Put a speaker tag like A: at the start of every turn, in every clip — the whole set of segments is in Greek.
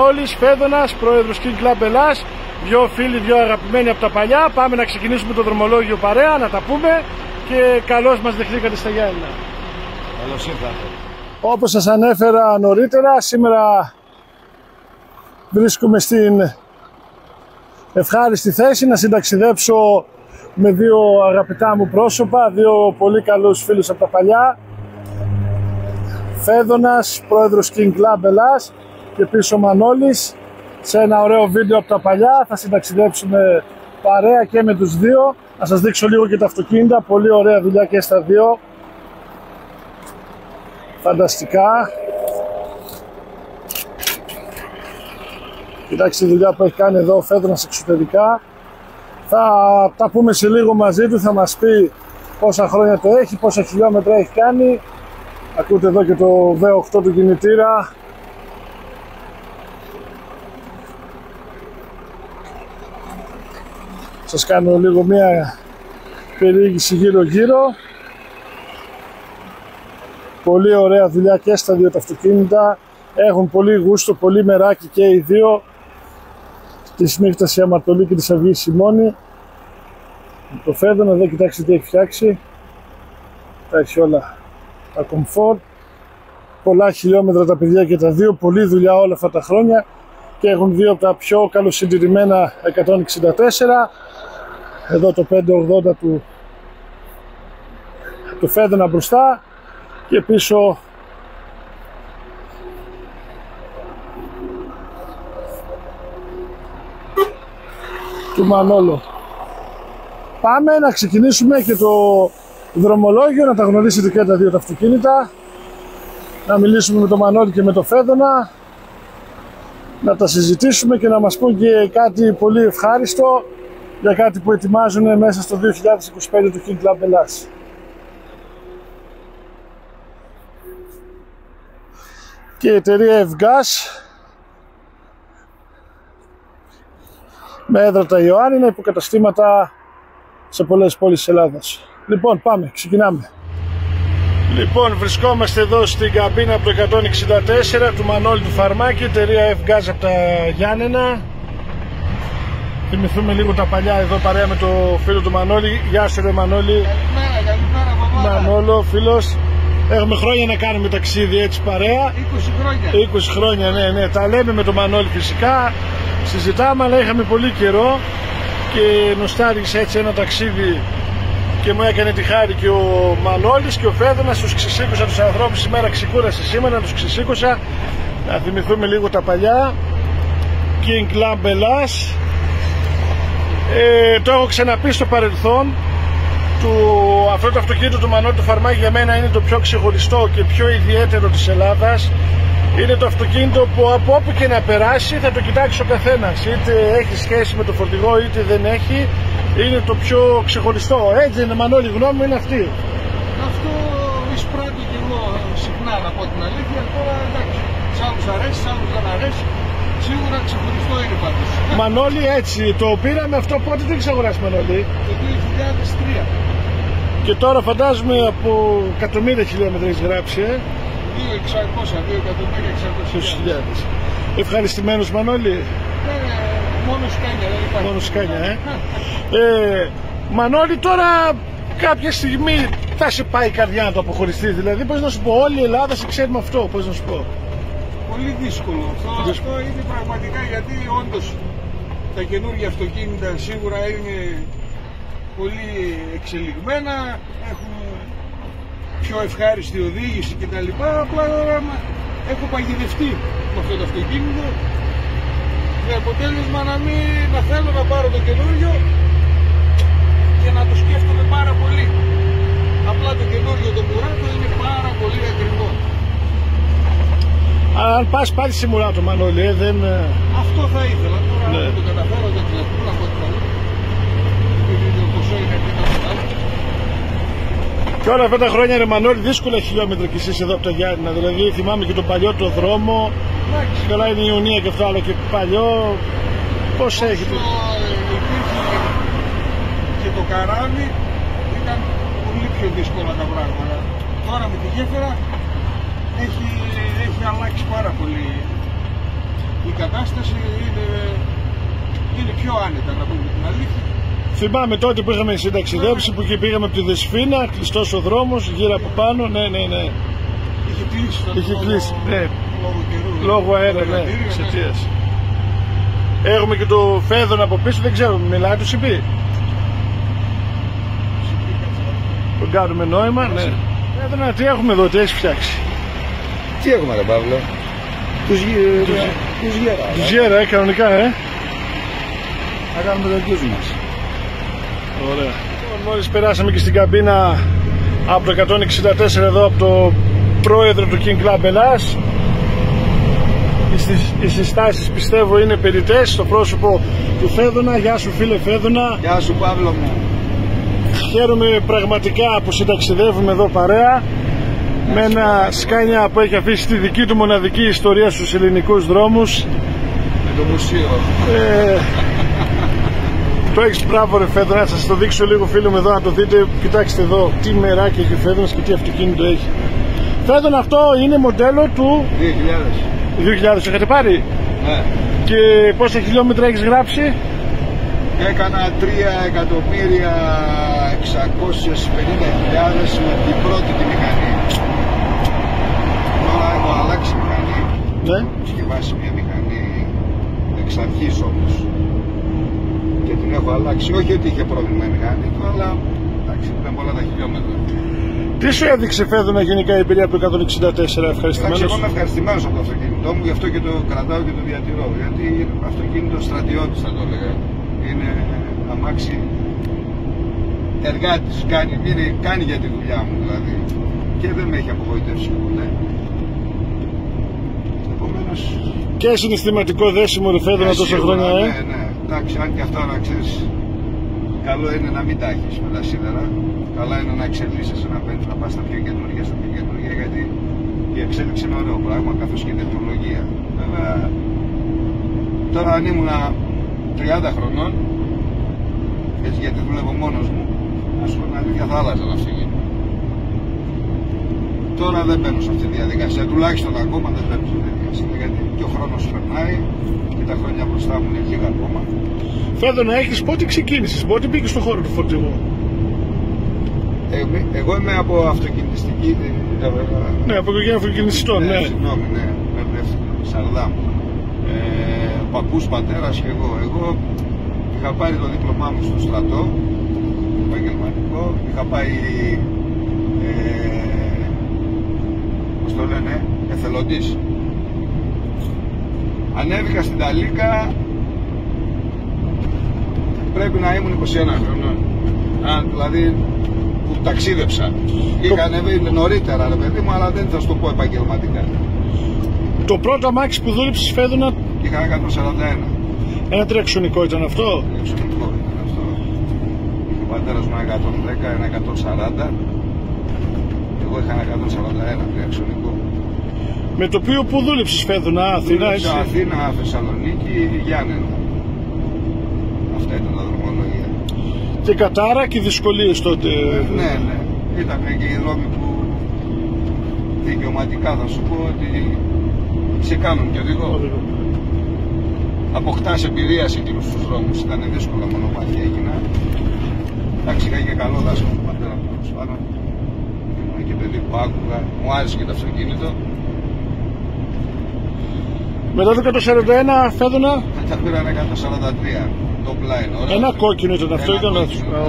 A: Μανώλης Φέδωνας, πρόεδρος King Club Ελλάς, δυο φίλοι, δυο αγαπημένοι από τα παλιά. Πάμε να ξεκινήσουμε το δρομολόγιο παρέα, να τα πούμε και καλώς μας δεχτήκατε στα Γιάννηνα.
B: Καλώς ήρθατε.
A: Όπως σας ανέφερα νωρίτερα, σήμερα βρίσκομαι στην ευχάριστη θέση να συνταξιδέψω με δύο αγαπητά μου πρόσωπα, δύο πολύ καλούς φίλους από τα παλιά. Φέδωνας, πρόεδρος King Club Ελλάς, και πίσω Μανώλης. Σε ένα ωραίο βίντεο από τα παλιά θα συνταξιδέψουμε παρέα και με τους δύο. Να σας δείξω λίγο και τα αυτοκίνητα, πολύ ωραία δουλειά και στα δύο. Φανταστικά. Κοιτάξτε τη δουλειά που έχει κάνει εδώ ο Φέδωνας εξωτερικά. Θα τα πούμε σε λίγο μαζί του, θα μας πει πόσα χρόνια το έχει, πόσα χιλιόμετρα έχει κάνει. Ακούτε εδώ και το V8 του κινητήρα. Σας κάνω λίγο μια περιήγηση γύρω γύρω. Πολύ ωραία δουλειά και στα δύο τα αυτοκίνητα. Έχουν πολύ γούστο, πολύ μεράκι και οι δύο. Της νύχτας η αμαρτωλή και της αυγής η μόνη. Το Φέδωνα εδώ, κοιτάξτε τι έχει φτιάξει. Τα έχει όλα τα comfort. Πολλά χιλιόμετρα τα παιδιά και τα δύο. Πολλή δουλειά όλα αυτά τα χρόνια. Και έχουν δύο από τα πιο καλοσυντηρημένα 164. Εδώ το 580 του Φέδωνα μπροστά. Και πίσω του Μανόλο. Πάμε να ξεκινήσουμε και το δρομολόγιο, να τα γνωρίσετε και τα δύο τα αυτοκίνητα. Να μιλήσουμε με τον Μανώλη και με τον Φέδωνα. Να τα συζητήσουμε και να μας πούν και κάτι πολύ ευχάριστο για κάτι που ετοιμάζουν μέσα στο 2025 του King Club Ελλάς. Και η εταιρεία F-Gas με έδρα τα Ιωάννινα, υποκαταστήματα σε πολλές πόλεις της Ελλάδας. Λοιπόν, πάμε, ξεκινάμε. Λοιπόν, βρισκόμαστε εδώ στην καμπίνα από το 164 του Μανώλη του Φαρμάκη, εταιρεία F-Gas από τα Γιάννενα. Θυμηθούμε λίγο τα παλιά εδώ παρέα με το φίλο του Μανώλη. Γεια σου ρε Μανώλη.
B: Καλημέρα,
A: Μανώλο, φίλος. Έχουμε χρόνια να κάνουμε ταξίδι έτσι παρέα.
B: 20 χρόνια.
A: 20 χρόνια, ναι. Τα λέμε με τον Μανώλη φυσικά. Συζητάμε, αλλά είχαμε πολύ καιρό και νοστάργησα έτσι ένα ταξίδι και μου έκανε τη χάρη και ο Μανώλης και ο Φέδωνας. Τους ξεσήκωσα τους ανθρώπους σήμερα, ξεκούρασε σήμερα, τους ξεσήκωσα. Να θυμηθούμε λίγο τα παλιά. King Club Ελλάς. Το έχω ξαναπεί στο παρελθόν. Αυτό το αυτοκίνητο του Μανώλη του Φαρμάκη για μένα είναι το πιο ξεχωριστό και πιο ιδιαίτερο της Ελλάδας. Είναι το αυτοκίνητο που από όπου και να περάσει θα το κοιτάξει ο καθένας. Είτε έχει σχέση με το φορτηγό είτε δεν έχει. Είναι το πιο ξεχωριστό. Έτσι είναι, Μανώλη, γνώμη μου είναι αυτή.
B: Αυτό εισπράττω και εγώ συχνά, να πω την αλήθεια. Τώρα εντάξει, σ' άλλους αρέσει, σ' άλλους δεν αρέσει. Σίγουρα ξεχωριστό είναι πάντως.
A: Μανώλη, έτσι, το πήραμε αυτό πότε δεν ξαγοράσει, Μανώλη?
B: Το 2003.
A: Και τώρα φαντάζομαι από εκατομμύρια χιλιόμετρα έχεις γράψει,
B: 2.600.000.
A: Ευχαριστημένος, Μανώλη?
B: Μόνο σκάνια, δεν υπάρχει.
A: Μόνο σκάνια, Μανώλη, τώρα κάποια στιγμή θα σε πάει η καρδιά να το αποχωριστείς, δηλαδή πώς να σου πω, όλη η Ελλάδα σε ξέρει με αυτό, πώς να σου πω.
B: Πολύ δύσκολο. Αυτό είναι πραγματικά, γιατί όντως τα καινούργια αυτοκίνητα σίγουρα είναι πολύ εξελιγμένα, έχουν πιο ευχάριστη οδήγηση κτλ. Απλά τώρα έχω παγιδευτεί με αυτό το αυτοκίνητο, με αποτέλεσμα να θέλω να πάρω το καινούριο και να το σκέφτομαι πάρα πολύ. Απλά το καινούριο το Μουράτο είναι πάρα πολύ ακριβό.
A: Αν πας πάλι σε Μουράτο, Μανώλη, δεν...
B: Αυτό θα ήθελα. Τώρα δεν το καταφέρω, δεν ξέρω να πω την αλήθεια. Το ποσό είναι αρκετά.
A: Και όλα αυτά τα χρόνια, ρε Μανώλη, δύσκολα χιλιόμετρα κι εσείς εδώ από τα Γιάννηνα. Δηλαδή θυμάμαι και τον παλιό το δρόμο. Καλά είναι η Ιωνία και αυτό, αλλά και παλιό. Πώς έχετε?
B: Υπήρχε και το καράβι, ήταν πολύ πιο δύσκολα τα πράγματα. Τώρα με τη γέφυρα έχει αλλάξει πάρα πολύ η κατάσταση είναι πιο άνετα, να πούμε την αλήθεια.
A: Θυμάμαι τότε που είχαμε συνταξιδέψει, που και πήγαμε από τη Δεσφίνα, κλειστός ο δρόμος, γύρω από πάνω, ναι.
B: Είχε κλείσει τότε.
A: Είχε κλείσει, ναι.
B: Λόγω καιρού.
A: Λόγω αέρα, ναι, εξαιτίας. Έχουμε και το Φέδωνα από πίσω, δεν ξέρω, μιλάει του Σιμπή. Τον κάνουμε νόημα, ναι. Φέδωνα, τι έχουμε εδώ, τι έχεις φτιάξει?
C: Τι έχουμε ρε Παύλο? Τους γέρα.
A: Τους γέρα, κανονικά,
C: Θα κάνουμε τον κύριο μας.
A: Ωραία. Μόλις περάσαμε και στην καμπίνα από το 164 εδώ, από το πρόεδρο του King Club Ελλάς. Οι συστάσεις πιστεύω είναι περιττές στο πρόσωπο του Φέδωνα. Γεια σου φίλε Φέδωνα.
C: Γεια σου Παύλο μου.
A: Χαίρομαι πραγματικά που συνταξιδεύουμε εδώ παρέα με ένα Σκάνια που έχει αφήσει τη δική του μοναδική ιστορία στους ελληνικούς δρόμους.
C: Με το μουσείο.
A: Το έχεις, μπράβο ρε Φέδωνα, θα σας το δείξω λίγο φίλοι μου εδώ να το δείτε. Κοιτάξτε εδώ τι μεράκι έχει ο Φέδωνας και τι αυτοκίνητο έχει. Φέδωνα, αυτό είναι μοντέλο του 2000, έχετε πάρει?
C: Ναι.
A: Και πόσα χιλιόμετρα έχεις γράψει?
C: Έκανα 3.650.000 με την πρώτη τη μηχανή. Τώρα έχω αλλάξει μηχανή.
A: Ναι.
C: Έχω συσκευάσει μια μηχανή εξ αρχής όμως. Και την έχω αλλάξει. Όχι ότι είχε πρόβλημα η μηχανή του, αλλά εντάξει, ήταν πολλά τα χιλιόμετρα.
A: Τι σου έδειξε Φέδωνα γενικά η εμπειρία από το 164, ευχαριστημένος?
C: Εγώ είμαι ευχαριστημένος από το αυτοκίνητό μου, γι' αυτό και το κρατάω και το διατηρώ. Γιατί είναι αυτοκίνητο στρατιώτης, θα το έλεγα. Είναι αμάξι εργάτης, κάνει για τη δουλειά μου δηλαδή. Και δεν με έχει απογοητεύσει ποτέ. Επομένως.
A: Και συναισθηματικό δέσιμο ρε Φέδωνα τόσα χρόνια,
C: Ναι. Εντάξει, αν και αυτά να ξέρεις, καλό είναι να μην τα έχεις με τα σίδερα. Καλά είναι να εξελίσσεσαι, να πας στα πιο καινούργια, γιατί η εξέλιξη είναι ωραίο πράγμα, καθώς και η τεχνολογία. Βέβαια, τώρα αν ήμουν 30 χρονών, έτσι γιατί δουλεύω μόνος μου, ας πούμε αλήθεια θα άλλαζα ένα αυτοκίνητο. Τώρα δεν μπαίνω σε αυτή τη διαδικασία, τουλάχιστον ακόμα δεν μπαίνω σε αυτή τη διαδικασία, γιατί και ο χρόνος περνάει και τα χρόνια μπροστά μου είναι λίγα ακόμα.
A: Φέδωνα, έχεις πότε ξεκίνησες, πότε μπήκες στον χώρο του φορτηγού?
C: Εγώ είμαι από αυτοκινητιστική.
A: Ναι, από οικογένεια αυτοκινητιστών, ναι.
C: Συγγνώμη, ναι, με Σαρδάμ. Παππούς, πατέρας και εγώ. Εγώ είχα πάρει το δίπλωμά μου στο στρατό, επαγγελματικό. Είχα πάει, πώς το λένε, εθελοντής. Ανέβηκα στην Ταλίκα, πρέπει να ήμουν 21 χρονών. Δηλαδή που ταξίδεψα. Είχα ανέβει νωρίτερα ρε παιδί μου, αλλά δεν θα σου το πω επαγγελματικά.
A: Το πρώτο αμάξι που δούλεψες Φέδωνα?
C: Είχα 141.
A: Ένα τριαξονικό ήταν αυτό?
C: Τριαξονικό ήταν αυτό. Ο πατέρας μου 110, ένα 140. Εγώ είχα ένα 141 τριαξονικό.
A: Με το οποίο που δούλεψες Φέδωνα? Αθήνα, έτσι?
C: Αθήνα, Θεσσαλονίκη, Γιάννενα. Αυτά ήταν τα δρομολόγια.
A: Και κατάρα και δυσκολίες τότε?
C: Ναι. Ήταν και οι δρόμοι που δικαιωματικά θα σου πω ότι σε κάνουν και οδηγό. Αποκτάς εμπειρία σε εκείνους τους δρόμους. Ήταν δύσκολα μονοπάτια έγινα. Εντάξει, είχα και καλό δάσκαλο του πατέρα μου τέλος πάντων. Ήμουν και παιδί που άκουγα. Μου άρεσε και το αυτοκίνητο.
A: Μετά το 141 Φέδωνα?
C: Τα πήρα ένα 143. Το line.
A: Ένα κόκκινο ήταν αυτό, ήταν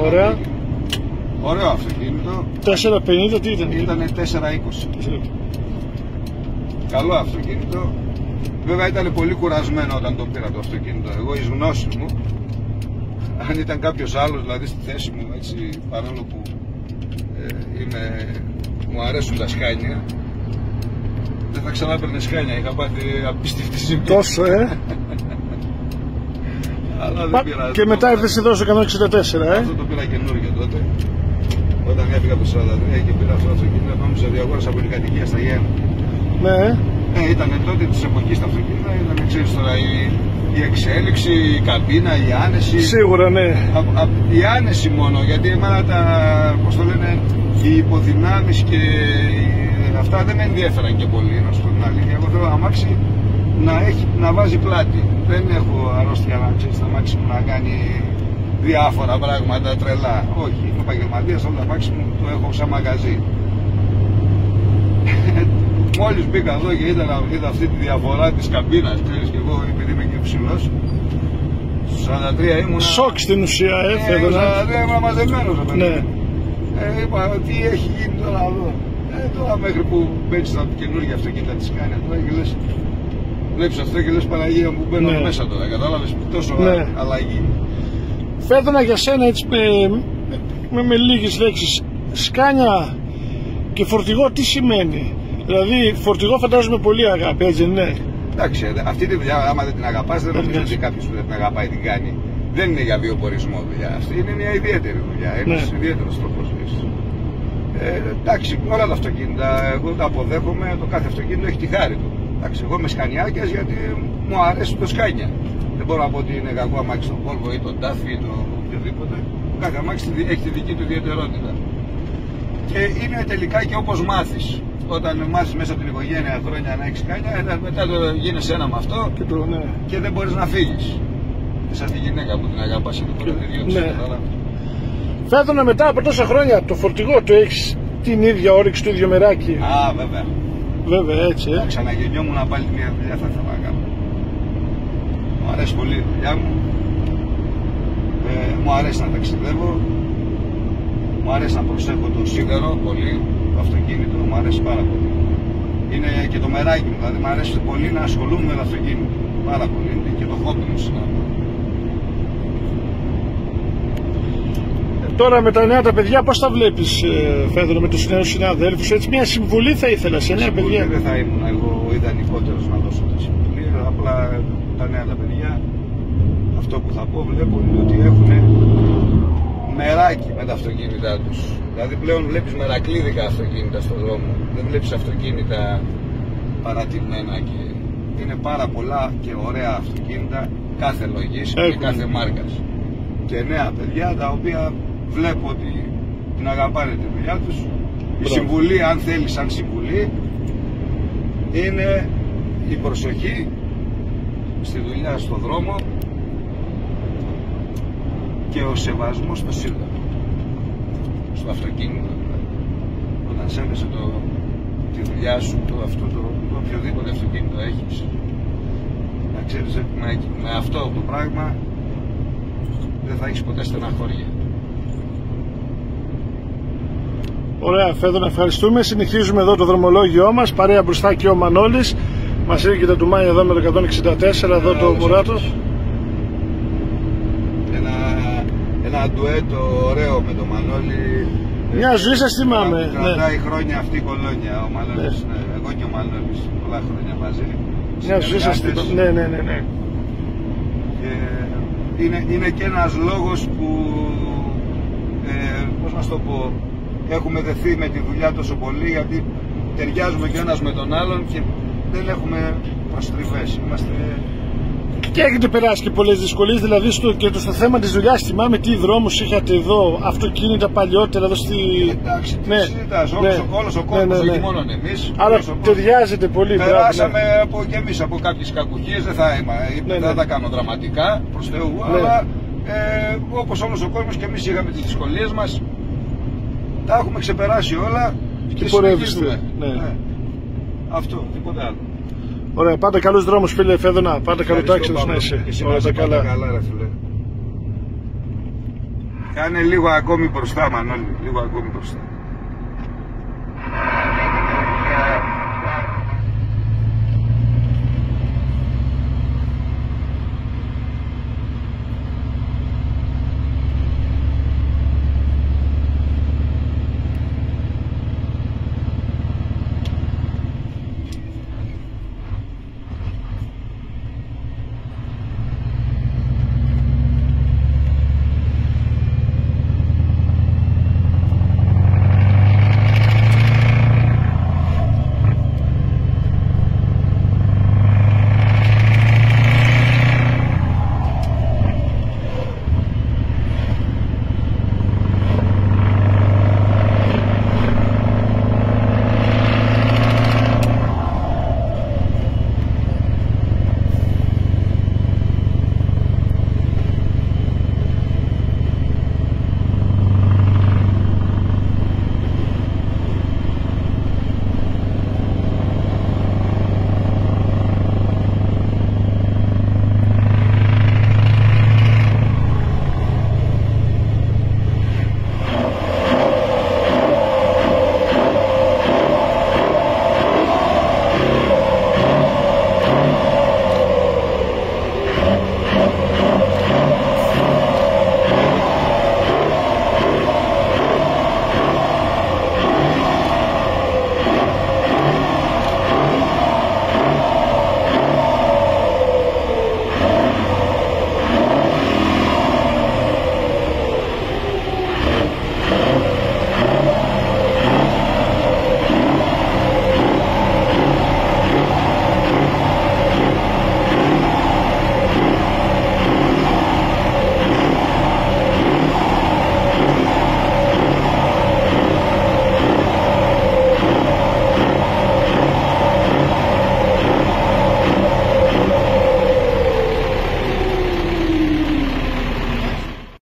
A: ωραία.
C: Ωραίο αυτοκίνητο.
A: 450 τι ήταν?
C: Ήτανε 420. Καλό αυτοκίνητο. Βέβαια ήταν πολύ κουρασμένο όταν το πήρα το αυτοκίνητο. Εγώ εις γνώση μου, αν ήταν κάποιος άλλος, δηλαδή στη θέση μου, έτσι, παρόλο που μου αρέσουν τα Σκάνια, δεν θα ξανά έπαιρνε Σκάνια. Είχα πάθει απίστευτη ζημιά.
A: Τόσο,
C: Αλλά δεν πειράζει.
A: Και μετά ήρθες εδώ στο 164,
C: Αυτό το πήρα καινούργιο τότε. Όταν έφυγα από το 43 και πήρα αυτό το αυτοκίνητο, νόμιζα ότι αγόρασα από την κατοικία στα Γιάννη.
A: Ναι.
C: Ήταν τότε της εποχής τα αυτοκίνητα, ήταν ξέρεις τώρα η εξέλιξη, η καμπίνα, η άνεση.
A: Σίγουρα, ναι.
C: Η άνεση μόνο, γιατί εμένα πώς το λένε, οι υποδυνάμεις και αυτά δεν με ενδιαφέραν και πολύ, να σου πω την αλήθεια. Εγώ θέλω να αμάξι να βάζει πλάτη. Δεν έχω αρρώστια να ξέρεις στα μάξι μου να κάνει διάφορα πράγματα τρελά. Όχι, είμαι επαγγελματίας, όλα τα μάξι μου το έχω σαν μαγαζί. Μόλις μπήκα εδώ και είδα αυτή τη διαφορά της καμπίνας, ξέρεις, και εγώ επειδή είμαι και ψηλός, στους 43 ήμουν.
A: Σοκ στην ουσία, Φέδωνα.
C: Στους 43 ήμουν μαζεμένος,
A: ναι.
C: Είπα, τι έχει γίνει τώρα εδώ. Τώρα μέχρι που μπαίνεις στα καινούργια αυτοκίνητα της κάνει τώρα και λες, βλέπεις αυτό και λες Παναγία μου μπαίνω μέσα τώρα, κατάλαβες τόσο αλλαγή.
A: Φέδωνα, για σένα έτσι με λίγες λέξεις, Σκάνια και φορτηγό τι σημαίνει? Δηλαδή φορτηγό φαντάζομαι πολύ αγάπη, έτσι ναι?
C: Εντάξει, αυτή τη δουλειά άμα δεν την αγαπάς δεν νομίζω ότι κάποιος που δεν την αγαπάει την κάνει. Δεν είναι για βιοπορισμό δουλειά αυτή, είναι μια ιδιαίτερη δουλειά, ένας ιδιαίτερος τρόπος ζωής. Εντάξει, όλα τα αυτοκίνητα, εγώ τα αποδέχομαι, το κάθε αυτοκίνητο έχει τη χάρη του. Εντάξει, εγώ είμαι σκανιάκιας γιατί μου αρέσει το Σκάνια. Δεν μπορώ να πω ότι είναι κακό αμάξι στο Volvo ή τον Duff ή το οποιοδήποτε. Κάθε αμάξι έχει τη δική του ιδιαιτερότητα. Και είναι τελικά και όπως μάθεις. Όταν μάθεις μέσα από την οικογένεια χρόνια να έχεις Σκάνια, μετά το γίνεσαι ένα με αυτό και δεν μπορείς να φύγεις. Σαν τη γυναίκα που την αγαπάς και το μπορεί να διώξεις.
A: Φέδωνα, μετά από τόσα χρόνια το φορτηγό το έχεις την ίδια όρεξη, το ίδιο μεράκι?
C: Α, βέβαια.
A: Βέβαια, έτσι.
C: Ξαναγεννιόμουν πάλι μια δουλειά θα ήθελα να κάνω. Μου αρέσει πολύ η δουλειά μου. Μου αρέσει να ταξιδεύω. Μου αρέσει να προσέχω το σίδερο πολύ, το αυτοκίνητο. Μου αρέσει πάρα πολύ. Είναι και το μεράκι μου, δηλαδή μου αρέσει πολύ να ασχολούμαι με το αυτοκίνητο. Πάρα πολύ. Είναι και το χόμπι μου συνάδελφο.
A: Τώρα με τα νέα τα παιδιά πώς τα βλέπεις, Φέδωνα, με τους νέους συναδέλφους? Έτσι μια συμβουλή θα ήθελα σε νέα παιδιά.
C: Δεν θα ήμουν εγώ ο ιδανικότερος να δώσω τη συμβουλή, απλά τα νέα τα παιδιά αυτό που θα πω βλέπουν ότι έχουν μεράκι με τα αυτοκίνητά τους. Δηλαδή πλέον βλέπεις μερακλίδικα αυτοκίνητα στον δρόμο, δεν βλέπεις αυτοκίνητα παρατημένα και είναι πάρα πολλά και ωραία αυτοκίνητα κάθε λογής και κάθε μάρκας. Και νέα παιδιά τα οποία βλέπω ότι την αγαπάνε τη δουλειά τους. Η συμβουλή, αν θέλεις σαν συμβουλή, είναι η προσοχή στη δουλειά στον δρόμο και ο σεβασμός στο σύνταγμα, στο αυτοκίνητο. Όταν σέβεσαι τη δουλειά σου, το οποιοδήποτε αυτοκίνητο έχεις, να ξέρεις ότι με αυτό το πράγμα δεν θα έχεις ποτέ στεναχώρια.
A: Ωραία, Φέδωνα, ευχαριστούμε. Συνεχίζουμε εδώ το δρομολόγιό μας. Παρέα μπροστά και ο Μανώλης. Μας έρχεται το Μάη εδώ με το 164, εδώ το Μουράτος.
C: Ένα ντουέτο ωραίο με τον Μανώλη.
A: Μια ζωή σας θυμάμαι.
C: Κρατάει χρόνια αυτή η κολόνια ο Μανώλης. Εγώ και ο Μανώλης πολλά χρόνια μαζί.
A: Μια ζωή σας θυμάμαι. Ναι.
C: Είναι και ένας λόγος που, πώς να το πω, έχουμε δεθεί με τη δουλειά τόσο πολύ, γιατί ταιριάζουμε και ένας με τον άλλον και δεν έχουμε προστριβές.
A: Και έχετε περάσει και πολλές δυσκολίες, δηλαδή στο θέμα της δουλειάς. Θυμάμαι τι δρόμους είχατε εδώ, αυτοκίνητα παλιότερα εδώ στη...
C: Εντάξει, τι συζητάς, όλος ο κόσμος, όχι μόνο εμείς.
A: Άρα ταιριάζετε πολύ.
C: Περάσαμε και εμείς από κάποιες κακουχίες, δεν θα τα κάνω δραματικά προς Θεού, αλλά όπως όλος ο κόσμος και εμείς είχαμε τις δυσκολίες μας, τα έχουμε ξεπεράσει όλα και συνεχίζουμε. Αυτό, τίποτα άλλο.
A: Ωραία, πάντα καλούς δρόμους, φίλε Φέδωνα. Πάντα καλό τάξιδος να είσαι.
C: Όλα τα καλά. Ρε φίλε. Κάνε λίγο ακόμη μπροστά, Μανώλη. Λίγο ακόμη μπροστά.